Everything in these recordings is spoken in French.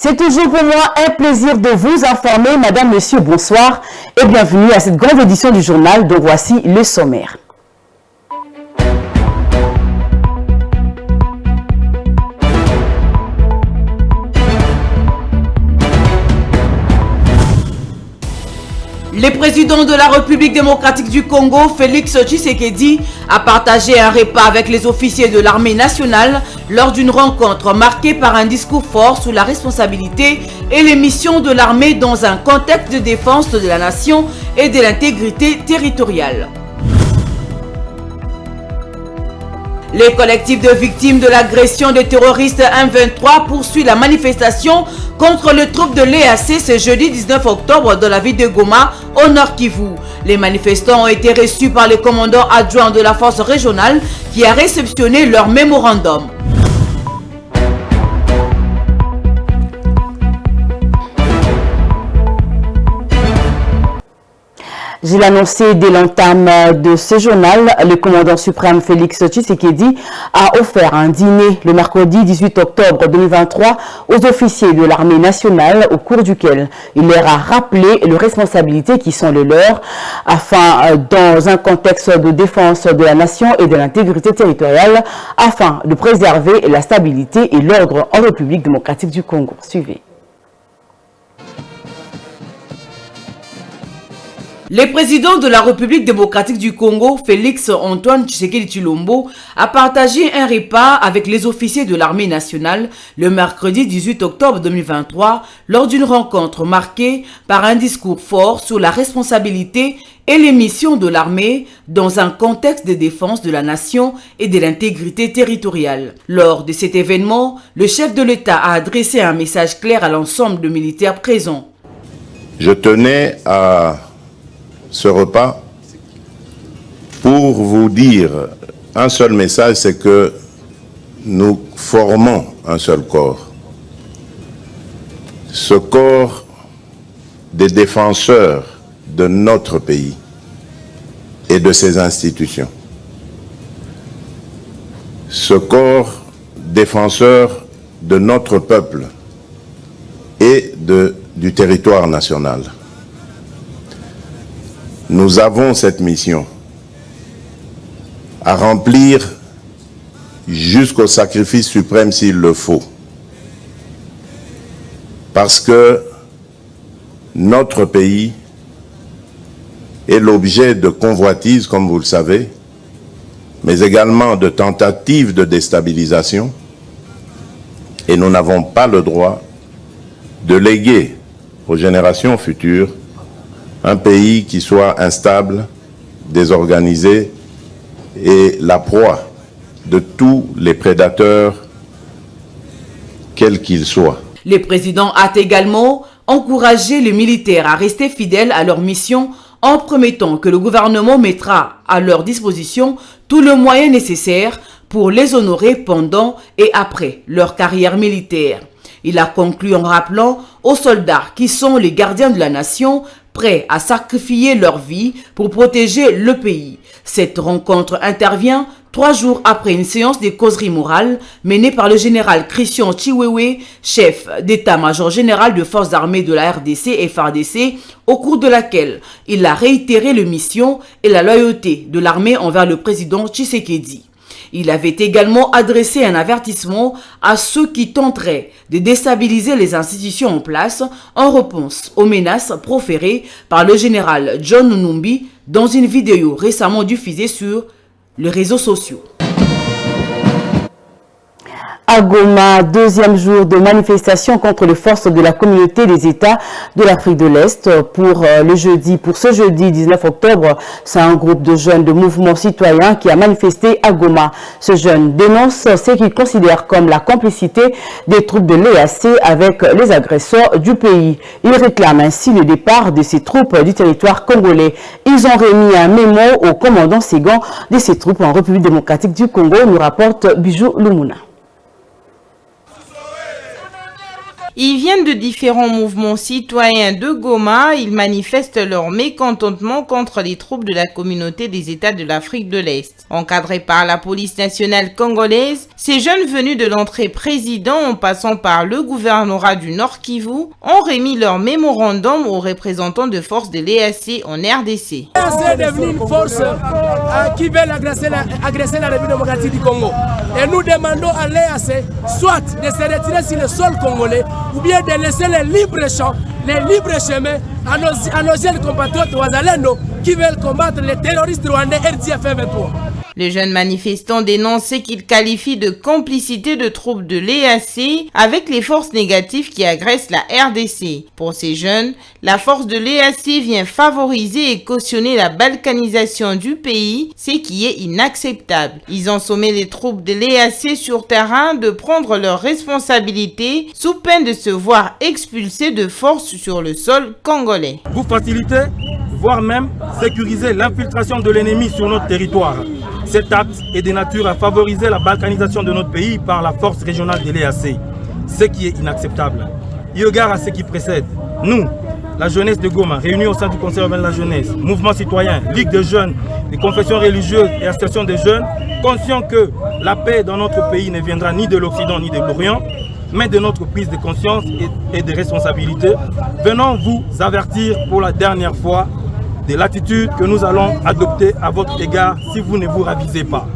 C'est toujours pour moi un plaisir de vous informer. Madame, Monsieur, bonsoir et bienvenue à cette grande édition du journal dont voici le sommaire. Le président de la République démocratique du Congo, Félix Tshisekedi, a partagé un repas avec les officiers de l'armée nationale lors d'une rencontre marquée par un discours fort sur la responsabilité et les missions de l'armée dans un contexte de défense de la nation et de l'intégrité territoriale. Les collectifs de victimes de l'agression des terroristes M23 poursuivent la manifestation contre les troupes de l'EAC ce jeudi 19 octobre dans la ville de Goma, au Nord Kivu. Les manifestants ont été reçus par le commandant adjoint de la force régionale qui a réceptionné leur mémorandum. Je l'ai annoncé dès l'entame de ce journal, le commandant suprême Félix Tshisekedi a offert un dîner le mercredi 18 octobre 2023 aux officiers de l'armée nationale au cours duquel il leur a rappelé les responsabilités qui sont les leurs afin, dans un contexte de défense de la nation et de l'intégrité territoriale, afin de préserver la stabilité et l'ordre en République démocratique du Congo. Suivez. Le président de la République démocratique du Congo, Félix Antoine Tshisekedi Tshilombo, a partagé un repas avec les officiers de l'armée nationale le mercredi 18 octobre 2023 lors d'une rencontre marquée par un discours fort sur la responsabilité et les missions de l'armée dans un contexte de défense de la nation et de l'intégrité territoriale. Lors de cet événement, le chef de l'État a adressé un message clair à l'ensemble des militaires présents. Je tenais à ce repas pour vous dire un seul message, c'est que nous formons un seul corps. Ce corps des défenseurs de notre pays et de ses institutions. Ce corps défenseur de notre peuple et du territoire national. Nous avons cette mission à remplir jusqu'au sacrifice suprême s'il le faut. Parce que notre pays est l'objet de convoitises, comme vous le savez, mais également de tentatives de déstabilisation. Et nous n'avons pas le droit de léguer aux générations futures un pays qui soit instable, désorganisé et la proie de tous les prédateurs, quels qu'ils soient. Le président a également encouragé les militaires à rester fidèles à leur mission en promettant que le gouvernement mettra à leur disposition tous les moyens nécessaires pour les honorer pendant et après leur carrière militaire. Il a conclu en rappelant aux soldats qui sont les gardiens de la nation, prêts à sacrifier leur vie pour protéger le pays. Cette rencontre intervient 3 jours après une séance de causerie morale menée par le général Christian Chiwewe, chef d'état-major général de forces armées de la RDC FARDC, au cours de laquelle il a réitéré les missions et la loyauté de l'armée envers le président Tshisekedi. Il avait également adressé un avertissement à ceux qui tenteraient de déstabiliser les institutions en place en réponse aux menaces proférées par le général John Numbi dans une vidéo récemment diffusée sur les réseaux sociaux. À Goma, deuxième jour de manifestation contre les forces de la communauté des États de l'Afrique de l'Est pour ce jeudi 19 octobre. C'est un groupe de jeunes de mouvement citoyen qui a manifesté à Goma. Ce jeune dénonce ce qu'il considère comme la complicité des troupes de l'EAC avec les agresseurs du pays. Il réclame ainsi le départ de ces troupes du territoire congolais. Ils ont remis un mémo au commandant Ségan de ces troupes en République démocratique du Congo, nous rapporte Bijou Lumuna. Ils viennent de différents mouvements citoyens de Goma. Ils manifestent leur mécontentement contre les troupes de la communauté des États de l'Afrique de l'Est. Encadrés par la police nationale congolaise, ces jeunes venus de l'entrée président en passant par le gouvernorat du Nord Kivu ont remis leur mémorandum aux représentants de forces de l'EAC en RDC. L'EAC est devenue une force qui veut agresser la République démocratique du Congo. Et nous demandons à l'EAC soit de se retirer sur le sol congolais ou bien de laisser les libres champs, les libres chemins à nos jeunes compatriotes ouazalendo qui veulent combattre les terroristes rwandais RDF 23. Les jeunes manifestants dénoncent ce qu'ils qualifient de complicité de troupes de l'EAC avec les forces négatives qui agressent la RDC. Pour ces jeunes, la force de l'EAC vient favoriser et cautionner la balkanisation du pays, ce qui est inacceptable. Ils ont sommé les troupes de l'EAC sur terrain de prendre leurs responsabilités sous peine de se voir expulsés de force sur le sol congolais. Vous facilitez, voire même sécuriser l'infiltration de l'ennemi sur notre territoire. Cet acte est de nature à favoriser la balkanisation de notre pays par la force régionale de l'EAC, ce qui est inacceptable. Eu égard à ce qui précède, nous, la jeunesse de Goma, réunis au sein du Conseil urbain de la jeunesse, mouvement citoyen, ligue de jeunes, des confessions religieuses et associations de jeunes, conscients que la paix dans notre pays ne viendra ni de l'Occident ni de l'Orient, mais de notre prise de conscience et de responsabilité, venons vous avertir pour la dernière fois de l'attitude que nous allons adopter à votre égard si vous ne vous ravisez pas.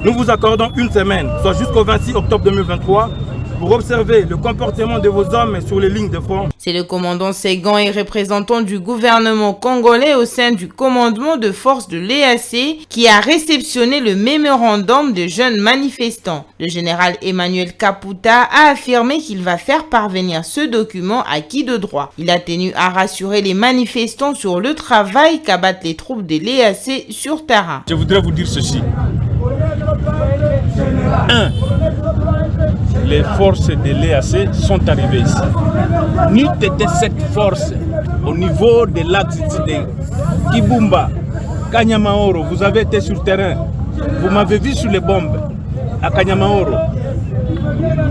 Nous vous accordons une semaine, soit jusqu'au 26 octobre 2023, pour observer le comportement de vos hommes sur les lignes de front. C'est le commandant Ségan et représentant du gouvernement congolais au sein du commandement de force de l'EAC qui a réceptionné le mémorandum de jeunes manifestants. Le général Emmanuel Kaputa a affirmé qu'il va faire parvenir ce document à qui de droit. Il a tenu à rassurer les manifestants sur le travail qu'abattent les troupes de l'EAC sur terrain. Je voudrais vous dire ceci. 1. Les forces de l'EAC sont arrivées ici. N'eût été cette force au niveau de l'axe de Kibumba, Kanyamaoro, vous avez été sur le terrain, vous m'avez vu sur les bombes à Kanyamaoro.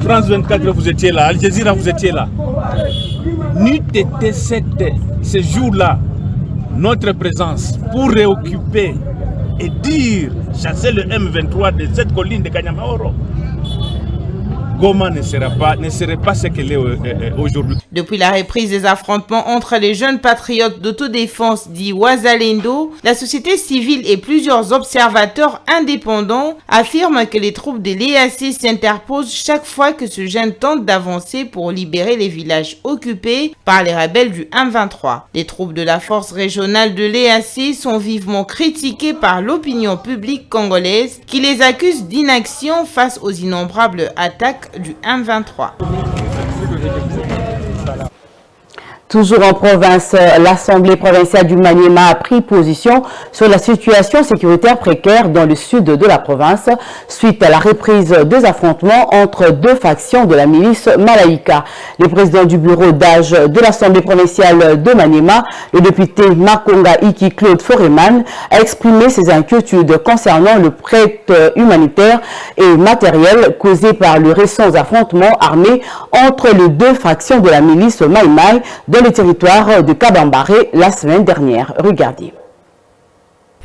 France 24, vous étiez là, Al Jazeera, vous étiez là. N'eût été ce jour-là notre présence pour réoccuper et dire chasser le M23 de cette colline de Kanyamaoro, Goma ne serait pas ce qu'elle est aujourd'hui. Depuis la reprise des affrontements entre les jeunes patriotes d'autodéfense dits Ouazalendo, la société civile et plusieurs observateurs indépendants affirment que les troupes de l'EAC s'interposent chaque fois que ce jeune tente d'avancer pour libérer les villages occupés par les rebelles du M23. Les troupes de la force régionale de l'EAC sont vivement critiquées par l'opinion publique congolaise qui les accuse d'inaction face aux innombrables attaques du M23. Toujours en province, l'Assemblée provinciale du Maniema a pris position sur la situation sécuritaire précaire dans le sud de la province suite à la reprise des affrontements entre deux factions de la milice Malaïka. Le président du bureau d'âge de l'Assemblée provinciale de Maniema, le député Makonga Iki Claude Foreman, a exprimé ses inquiétudes concernant le prêt humanitaire et matériel causé par les récents affrontements armés entre les deux factions de la milice Maïmaï dans le territoire de Kabambaré la semaine dernière. Regardez.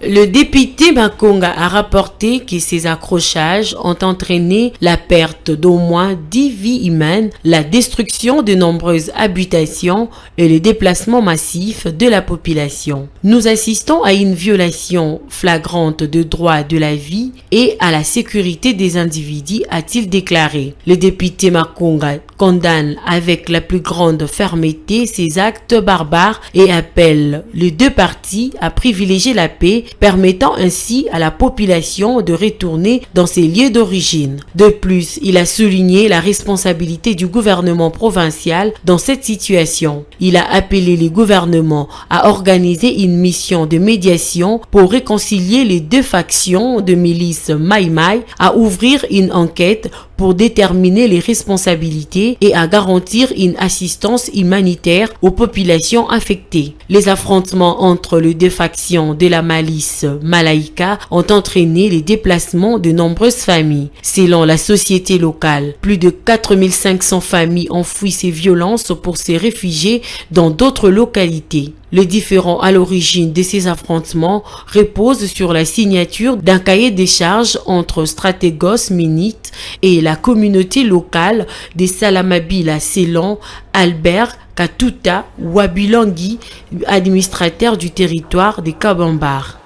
Le député Makonga a rapporté que ces accrochages ont entraîné la perte d'au moins 10 vies humaines, la destruction de nombreuses habitations et le déplacement massif de la population. Nous assistons à une violation flagrante de droits de la vie et à la sécurité des individus, a-t-il déclaré. Le député Makonga condamne avec la plus grande fermeté ces actes barbares et appelle les deux parties à privilégier la paix, permettant ainsi à la population de retourner dans ses lieux d'origine. De plus, il a souligné la responsabilité du gouvernement provincial dans cette situation. Il a appelé les gouvernements à organiser une mission de médiation pour réconcilier les deux factions de milices Maïmaï, à ouvrir une enquête pour déterminer les responsabilités et à garantir une assistance humanitaire aux populations affectées. Les affrontements entre les deux factions de la milice Malaika ont entraîné les déplacements de nombreuses familles. Selon la société locale, plus de 4500 familles ont fui ces violences pour se réfugier dans d'autres localités. Les différends à l'origine de ces affrontements reposent sur la signature d'un cahier des charges entre Stratégos Minit et la communauté locale des Salamabila Selon, Albert Katuta Wabilangui, administrateur du territoire des Kabambar.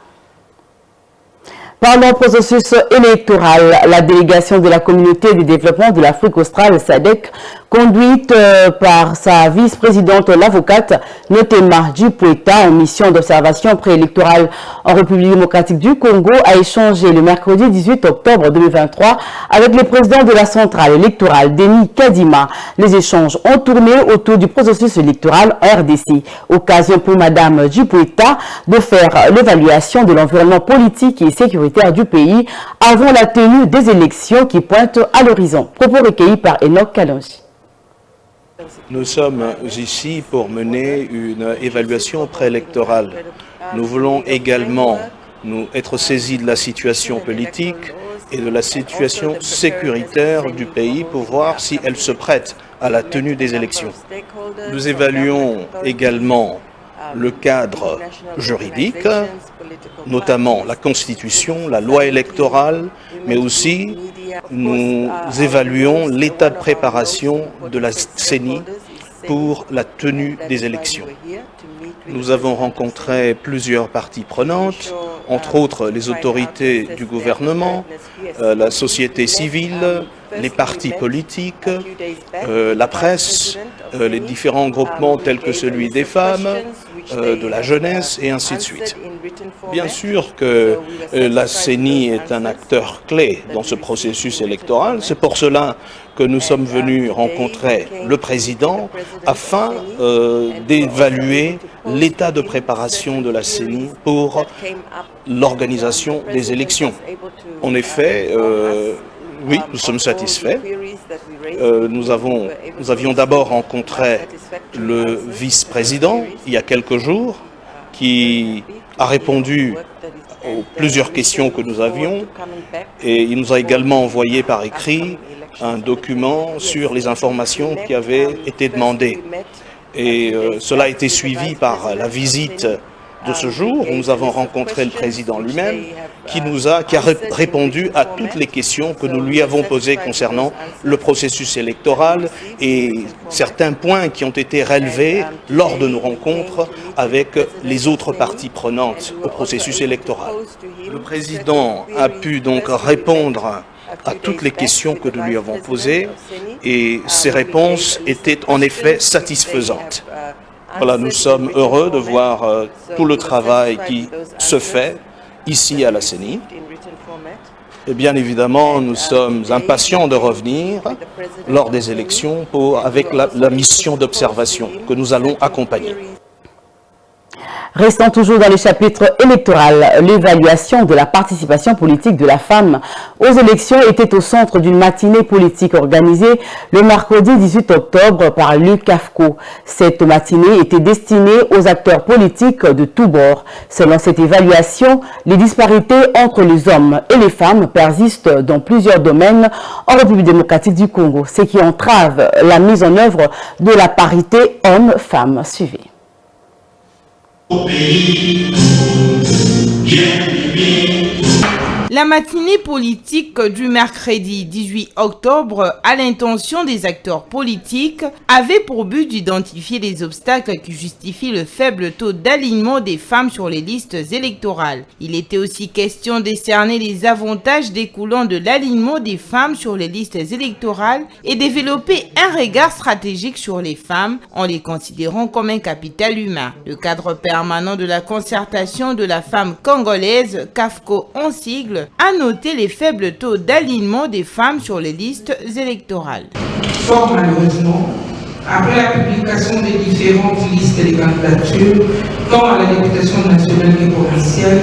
Pendant le processus électoral, la délégation de la communauté de développement de l'Afrique australe, SADC, conduite par sa vice-présidente, l'avocate Notema Djipoeta, en mission d'observation préélectorale en République démocratique du Congo, a échangé le mercredi 18 octobre 2023 avec le président de la centrale électorale, Denis Kadima. Les échanges ont tourné autour du processus électoral en RDC. Occasion pour Madame Djipoeta de faire l'évaluation de l'environnement politique et sécuritaire du pays avant la tenue des élections qui pointent à l'horizon. Propos recueillis par Enoch Kalonji. Nous sommes ici pour mener une évaluation préélectorale. Nous voulons également être saisis de la situation politique et de la situation sécuritaire du pays pour voir si elle se prête à la tenue des élections. Nous évaluons également le cadre juridique, notamment la Constitution, la loi électorale, mais aussi nous évaluons l'état de préparation de la CENI pour la tenue des élections. Nous avons rencontré plusieurs parties prenantes, entre autres les autorités du gouvernement, la société civile, les partis politiques, la presse, les différents groupements tels que celui des femmes, de la jeunesse et ainsi de suite. Bien sûr que la CENI est un acteur clé dans ce processus électoral. C'est pour cela que nous sommes venus rencontrer le président afin d'évaluer l'état de préparation de la CENI pour l'organisation des élections. En effet, oui, nous sommes satisfaits. Nous avions d'abord rencontré le vice-président il y a quelques jours qui a répondu aux plusieurs questions que nous avions et il nous a également envoyé par écrit un document sur les informations qui avaient été demandées. Et cela a été suivi par la visite de ce jour où nous avons rencontré le président lui-même qui a répondu à toutes les questions que nous lui avons posées concernant le processus électoral et certains points qui ont été relevés lors de nos rencontres avec les autres parties prenantes au processus électoral. Le président a pu donc répondre à toutes les questions que nous lui avons posées et ses réponses étaient en effet satisfaisantes. Voilà, nous sommes heureux de voir tout le travail qui se fait ici à la CENI. Et bien évidemment, nous sommes impatients de revenir lors des élections avec la mission d'observation que nous allons accompagner. Restant toujours dans le chapitre électoral, l'évaluation de la participation politique de la femme aux élections était au centre d'une matinée politique organisée le mercredi 18 octobre par l'UCAFCO. Cette matinée était destinée aux acteurs politiques de tous bords. Selon cette évaluation, les disparités entre les hommes et les femmes persistent dans plusieurs domaines en République démocratique du Congo, ce qui entrave la mise en œuvre de la parité homme-femme. Suivez. La matinée politique du mercredi 18 octobre, à l'intention des acteurs politiques, avait pour but d'identifier les obstacles qui justifient le faible taux d'alignement des femmes sur les listes électorales. Il était aussi question de décerner les avantages découlant de l'alignement des femmes sur les listes électorales et développer un regard stratégique sur les femmes en les considérant comme un capital humain. Le cadre permanent de la concertation de la femme congolaise, CAFCO en sigle, a noté les faibles taux d'alignement des femmes sur les listes électorales. Fort malheureusement, après la publication des différentes listes de candidatures, tant à la députation nationale que provinciale,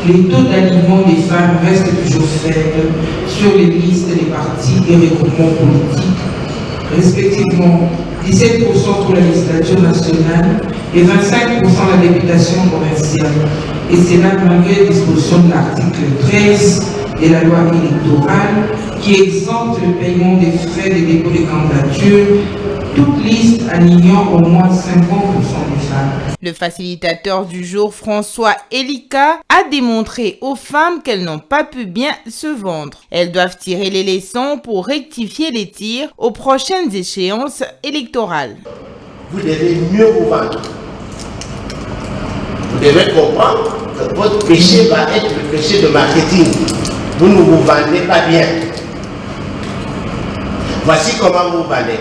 les taux d'alignement des femmes restent toujours faibles, sur les listes des partis et regroupements politiques, respectivement 17% pour la législature nationale et 25% la députation provinciale. Et cela malgré les dispositions de l'article 13 de la loi électorale qui exempte le paiement des frais de dépôt de candidature, toute liste alignant au moins 50% des femmes. Le facilitateur du jour, François Elika, a démontré aux femmes qu'elles n'ont pas pu bien se vendre. Elles doivent tirer les leçons pour rectifier les tirs aux prochaines échéances électorales. Vous devez mieux vous vendre. Vous devez comprendre que votre péché va être le péché de marketing. Vous ne vous vendez pas bien. Voici comment vous vendez.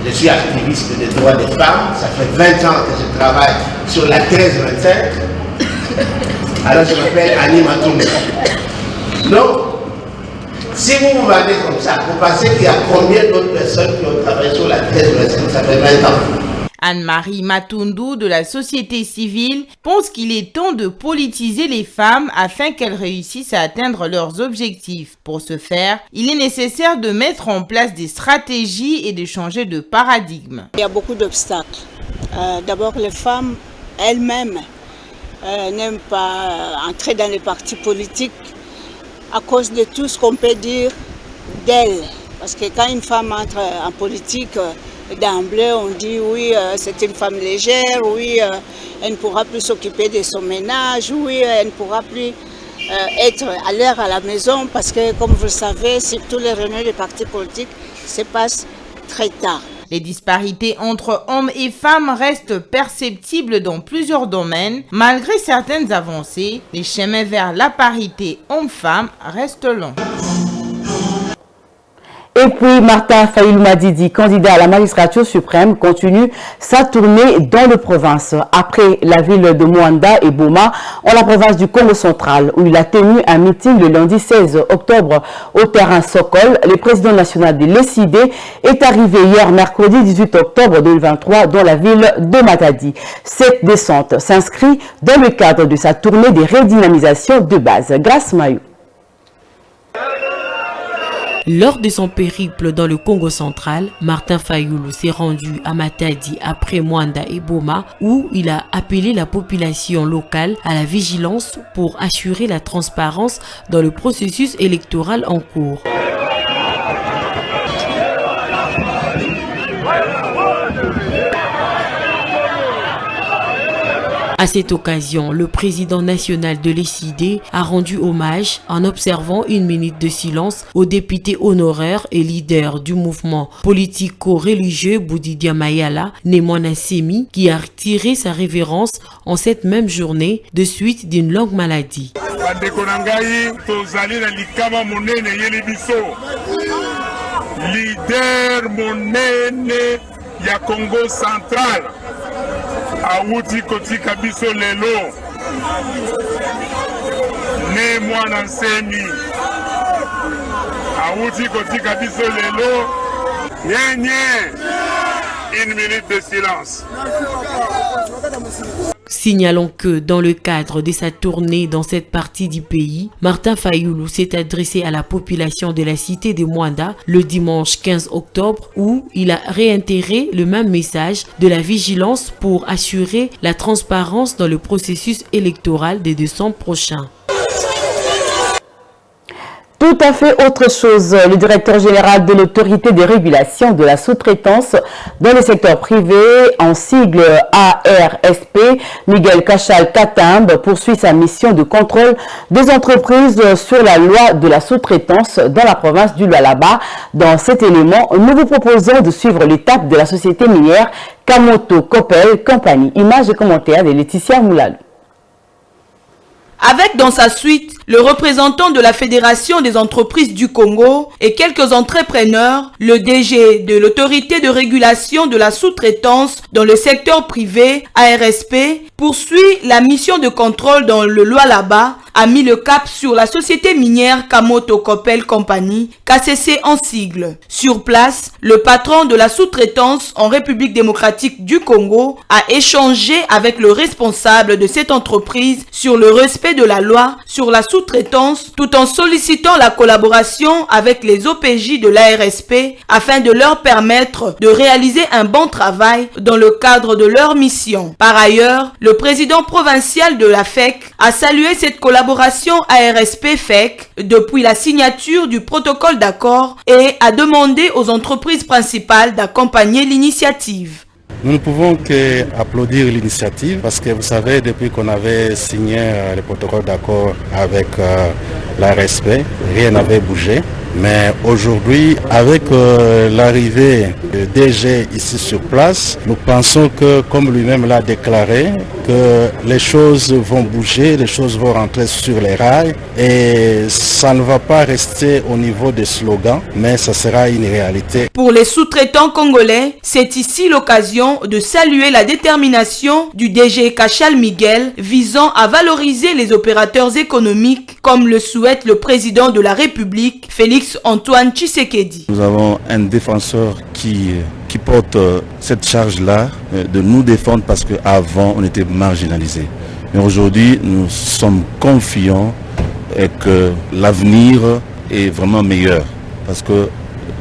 Je suis activiste des droits des femmes, ça fait 20 ans que je travaille sur la 1325. Alors je m'appelle Annie Matoumé. Donc, si vous vous vendez comme ça, vous pensez qu'il y a combien d'autres personnes qui ont travaillé sur la 1325, ça fait 20 ans. Anne-Marie Matundu de la société civile pense qu'il est temps de politiser les femmes afin qu'elles réussissent à atteindre leurs objectifs. Pour ce faire, il est nécessaire de mettre en place des stratégies et de changer de paradigme. Il y a beaucoup d'obstacles. D'abord, les femmes elles-mêmes n'aiment pas entrer dans les partis politiques à cause de tout ce qu'on peut dire d'elles. Parce que quand une femme entre en politique, d'emblée, on dit oui, c'est une femme légère, oui, elle ne pourra plus s'occuper de son ménage, oui, elle ne pourra plus être à l'heure à la maison parce que, comme vous le savez, surtout les réunions des partis politiques se passent très tard. Les disparités entre hommes et femmes restent perceptibles dans plusieurs domaines. Malgré certaines avancées, les chemins vers la parité homme-femme restent longs. Et puis, Martin Fayulu Madidi, candidat à la magistrature suprême, continue sa tournée dans les provinces. Après la ville de Moanda et Boma, en la province du Congo central, où il a tenu un meeting le lundi 16 octobre au terrain Sokol, le président national de l'ECID est arrivé hier mercredi 18 octobre 2023 dans la ville de Matadi. Cette descente s'inscrit dans le cadre de sa tournée de redynamisation de base. Grâce Mayou. Lors de son périple dans le Congo central, Martin Fayulu s'est rendu à Matadi après Moanda et Boma où il a appelé la population locale à la vigilance pour assurer la transparence dans le processus électoral en cours. À cette occasion, le président national de l'ECID a rendu hommage en observant une minute de silence au député honoraire et leader du mouvement politico-religieux Boudidia Mayala, Nemwana Semi, qui a retiré sa révérence en cette même journée de suite d'une longue maladie. Leader monene ya Congo central. Awuti kotika biso lelo ne mwana Semi awuti kotika biso lelo nye une minute de silence. Signalons que dans le cadre de sa tournée dans cette partie du pays, Martin Fayulu s'est adressé à la population de la cité de Moanda le dimanche 15 octobre où il a réitéré le même message de la vigilance pour assurer la transparence dans le processus électoral de décembre prochain. Tout à fait autre chose. Le directeur général de l'autorité de régulation de la sous-traitance dans le secteur privé, en sigle ARSP, Miguel Cachal Katambe, poursuit sa mission de contrôle des entreprises sur la loi de la sous-traitance dans la province du Lualaba. Dans cet élément, nous vous proposons de suivre l'étape de la société minière Kamoto Copel Company. Images et commentaires de Laetitia Moulalou. Avec dans sa suite le représentant de la Fédération des entreprises du Congo et quelques entrepreneurs, le DG de l'autorité de régulation de la sous-traitance dans le secteur privé, ARSP, poursuit la mission de contrôle dans le Lualaba a mis le cap sur la société minière Kamoto Copel Company, KCC en sigle. Sur place, le patron de la sous-traitance en République démocratique du Congo a échangé avec le responsable de cette entreprise sur le respect de la loi sur la sous-traitance tout en sollicitant la collaboration avec les OPJ de l'ARSP afin de leur permettre de réaliser un bon travail dans le cadre de leur mission. Par ailleurs, le président provincial de la FEC a salué cette collaboration ARSP-FEC depuis la signature du protocole d'accord et a demandé aux entreprises principales d'accompagner l'initiative. Nous ne pouvons qu'applaudir l'initiative parce que vous savez, depuis qu'on avait signé le protocole d'accord avec l'ARSP, rien n'avait bougé. Mais aujourd'hui, avec l'arrivée de DG ici sur place, nous pensons que, comme lui-même l'a déclaré, que les choses vont bouger, les choses vont rentrer sur les rails et ça ne va pas rester au niveau des slogans, mais ça sera une réalité. Pour les sous-traitants congolais, c'est ici l'occasion de saluer la détermination du DG Kachal Miguel visant à valoriser les opérateurs économiques comme le souhaite le président de la République, Félix Antoine Tshisekedi. Nous avons un défenseur qui porte cette charge-là de nous défendre parce qu'avant on était marginalisés. Mais aujourd'hui nous sommes confiants et que l'avenir est vraiment meilleur parce que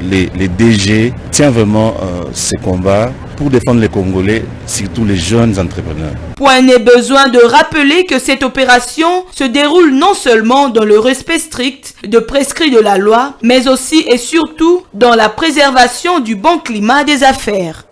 les DG tiennent vraiment ces combats pour défendre les Congolais, surtout les jeunes entrepreneurs. Point n'est besoin de rappeler que cette opération se déroule non seulement dans le respect strict de prescrits de la loi, mais aussi et surtout dans la préservation du bon climat des affaires.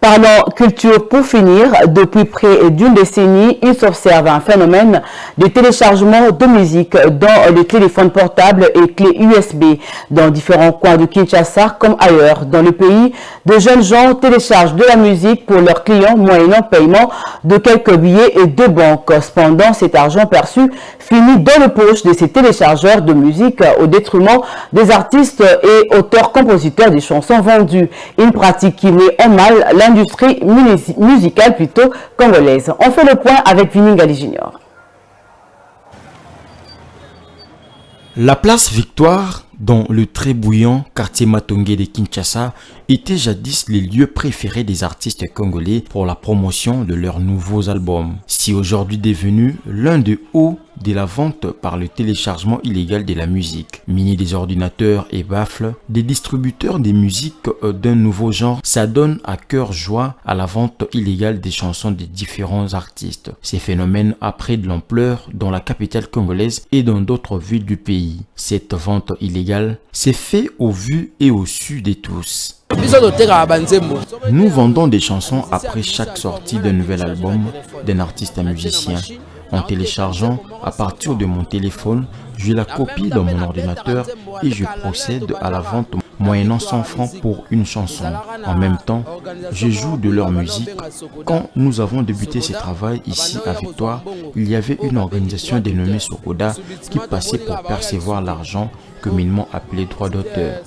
Parlons culture pour finir. Depuis près d'une décennie, il s'observe un phénomène de téléchargement de musique dans les téléphones portables et clés USB. Dans différents coins de Kinshasa comme ailleurs dans le pays, de jeunes gens téléchargent de la musique pour leurs clients moyennant paiement de quelques billets et de banques. Cependant, cet argent perçu finit dans les poches de ces téléchargeurs de musique au détriment des artistes et auteurs-compositeurs des chansons vendues. Une pratique qui met en mal l'industrie musicale plutôt congolaise. On fait le point avec Viningali Junior. La place Victoire, dans le très bouillant quartier Matongé de Kinshasa, était jadis les lieux préférés des artistes congolais pour la promotion de leurs nouveaux albums. C'est aujourd'hui devenu l'un des hauts de la vente par le téléchargement illégal de la musique. Munis des ordinateurs et baffles, des distributeurs des musiques d'un nouveau genre s'adonnent à cœur joie à la vente illégale des chansons des différents artistes. Ces phénomènes a pris de l'ampleur dans la capitale congolaise et dans d'autres villes du pays. Cette vente illégale s'est fait au vu et au su de tous. Nous vendons des chansons après chaque sortie d'un nouvel album d'un artiste musicien. En téléchargeant à partir de mon téléphone, je la copie dans mon ordinateur et je procède à la vente moyennant 100 francs pour une chanson. En même temps, je joue de leur musique. Quand nous avons débuté ce travail ici à Victoire, il y avait une organisation dénommée Sokoda qui passait pour percevoir l'argent communément appelé droit d'auteur.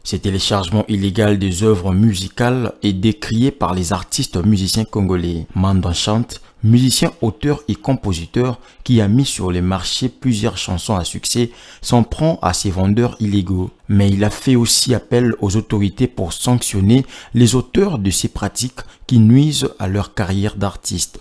Ce téléchargement illégal des œuvres musicales est décrié par les artistes musiciens congolais. Mandanchante, musicien, auteur et compositeur qui a mis sur le marché plusieurs chansons à succès, s'en prend à ces vendeurs illégaux. Mais il a fait aussi appel aux autorités pour sanctionner les auteurs de ces pratiques qui nuisent à leur carrière d'artiste.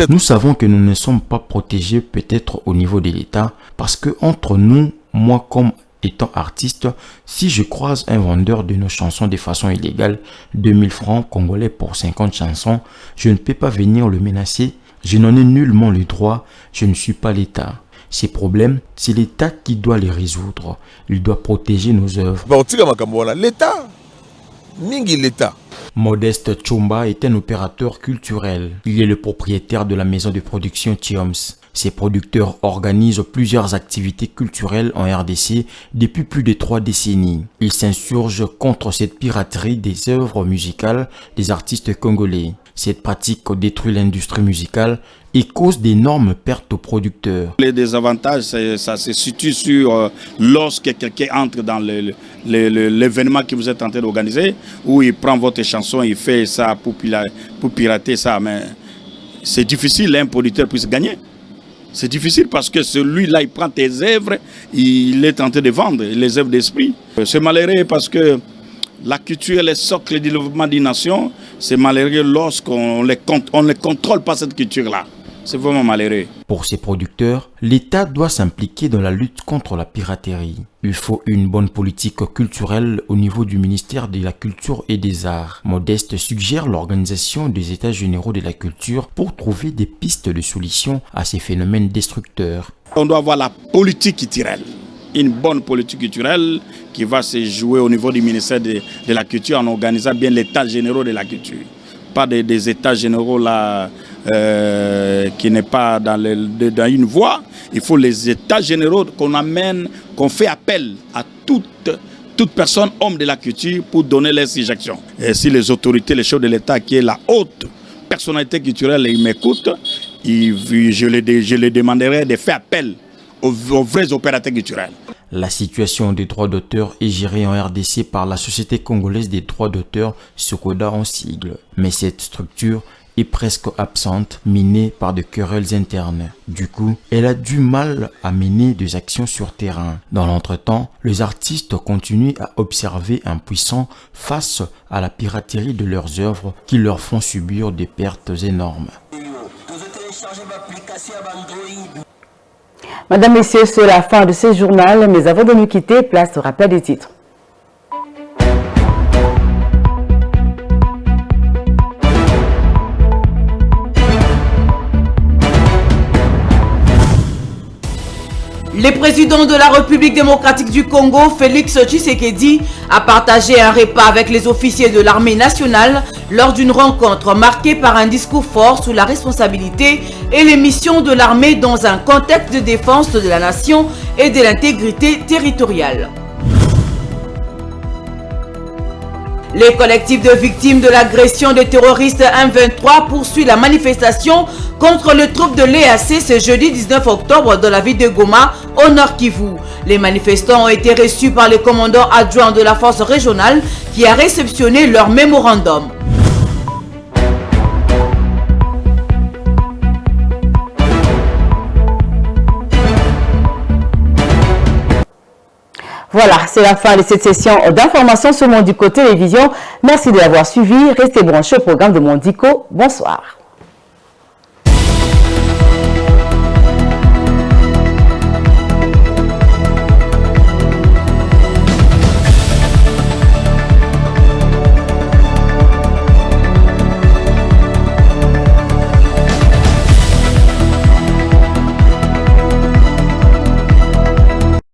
Nous savons que nous ne sommes pas protégés peut-être au niveau de l'État parce que entre nous, moi comme étant artiste, si je croise un vendeur de nos chansons de façon illégale, 2000 francs congolais pour 50 chansons, je ne peux pas venir le menacer, je n'en ai nullement le droit, je ne suis pas l'État. Ces problèmes, c'est l'État qui doit les résoudre. Il doit protéger nos œuvres. L'État. Modeste Chumba est un opérateur culturel. Il est le propriétaire de la maison de production Thioms. Ces producteurs organisent plusieurs activités culturelles en RDC depuis plus de 3 décennies. Ils s'insurgent contre cette piraterie des œuvres musicales des artistes congolais. Cette pratique détruit l'industrie musicale et cause d'énormes pertes aux producteurs. Les désavantages, ça se situe sur lorsque quelqu'un entre dans l'événement que vous êtes en train d'organiser, où il prend votre chanson, il fait ça pour pirater ça, mais c'est difficile qu'un producteur puisse gagner. C'est difficile parce que celui-là, il prend tes œuvres, il est tenté de vendre les œuvres d'esprit. C'est malheureux parce que la culture est le socle du développement d'une nation. C'est malheureux lorsqu'on ne contrôle pas cette culture-là. C'est vraiment malheureux. Pour ces producteurs, l'État doit s'impliquer dans la lutte contre la piraterie. Il faut une bonne politique culturelle au niveau du ministère de la Culture et des Arts. Modeste suggère l'organisation des États généraux de la culture pour trouver des pistes de solution à ces phénomènes destructeurs. On doit avoir la politique culturelle. Une bonne politique culturelle qui va se jouer au niveau du ministère de la Culture en organisant bien l'État généraux de la culture. Pas des États généraux là qui n'est pas dans une voie. Il faut les États généraux qu'on amène, qu'on fait appel à toute personne, homme de la culture, pour donner les suggestions. Et si les autorités, les chefs de l'État, qui est la haute personnalité culturelle, ils m'écoutent, je les demanderai de faire appel aux vrais opérateurs culturels. La situation des droits d'auteur est gérée en RDC par la Société congolaise des droits d'auteur, SOCODA en sigle. Mais cette structure est presque absente, minée par des querelles internes. Du coup, elle a du mal à mener des actions sur terrain. Dans l'entretemps, les artistes continuent à observer impuissants face à la piraterie de leurs œuvres qui leur font subir des pertes énormes. Madame, Messieurs, c'est la fin de ce journal, mais avant de nous quitter, place au rappel des titres. Le président de la République démocratique du Congo, Félix Tshisekedi, a partagé un repas avec les officiers de l'armée nationale lors d'une rencontre marquée par un discours fort sur la responsabilité et les missions de l'armée dans un contexte de défense de la nation et de l'intégrité territoriale. Les collectifs de victimes de l'agression des terroristes M23 poursuivent la manifestation contre le troupe de l'EAC ce jeudi 19 octobre dans la ville de Goma, au Nord Kivu. Les manifestants ont été reçus par le commandant adjoint de la force régionale qui a réceptionné leur mémorandum. Voilà, c'est la fin de cette session d'information sur Mondico Télévision. Merci de l'avoir suivi. Restez branchés au programme de Mondico. Bonsoir.